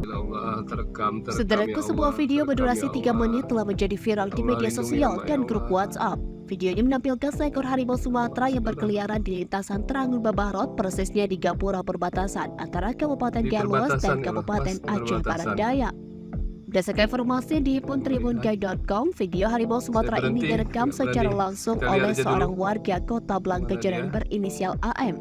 Ya Allah, terekam ya Saudaraku, sebuah Allah, video terekam ya berdurasi 3 Allah. menit telah menjadi viral Ya di Allah, media lindungi sosial hamba ya dan grup Allah. WhatsApp. Videonya menampilkan seekor harimau Sumatera yang berkeliaran di lintasan Terangun Babarot, persisnya di gapura perbatasan antara Kabupaten Di Galuas dan perbatasan ya Allah, pas Kabupaten Aceh Barat perbatasan. Daya. Berdasarkan informasi di Lihat, tribunguide.com, video harimau saya Sumatera ini berhenti, direkam nggak berani. secara langsung Kita lihat oleh aja dulu. seorang warga kota Mana Blangkejeren dia? berinisial AM.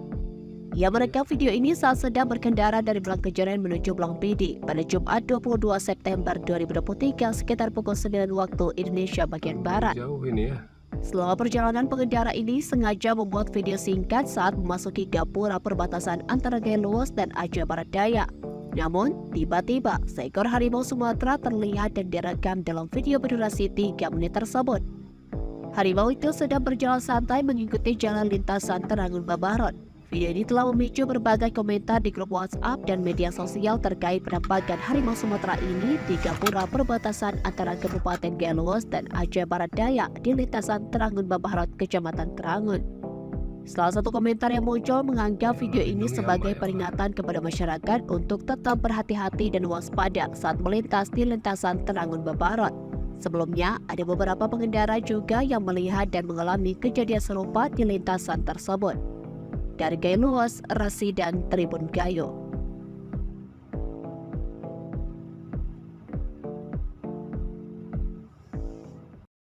Ia merekam video ini saat sedang berkendara dari Blangkejeren menuju Blangpidi pada Jumat 22 September 2023 sekitar pukul 9 waktu Indonesia bagian Barat. Jauh ini ya. Selama perjalanan, pengendara ini sengaja membuat video singkat saat memasuki gapura perbatasan antara Galuas dan Aceh Barat Daya. Namun, tiba-tiba seekor harimau Sumatera terlihat dan direkam dalam video berdurasi 3 menit tersebut. Harimau itu sedang berjalan santai mengikuti jalan lintasan Terangun Babarot. Video ini telah memicu berbagai komentar di grup WhatsApp dan media sosial terkait penampakan harimau Sumatera ini di gapura perbatasan antara Kabupaten Galuas dan Aceh Barat Daya di lintasan Terangun Babarot, Kecamatan Terangun. Salah satu komentar yang muncul menganggap video ini sebagai peringatan kepada masyarakat untuk tetap berhati-hati dan waspada saat melintas di lintasan Terangun Babarot. Sebelumnya, ada beberapa pengendara juga yang melihat dan mengalami kejadian serupa di lintasan tersebut. Dari Galuas, Rasi dan Tribun Gayo.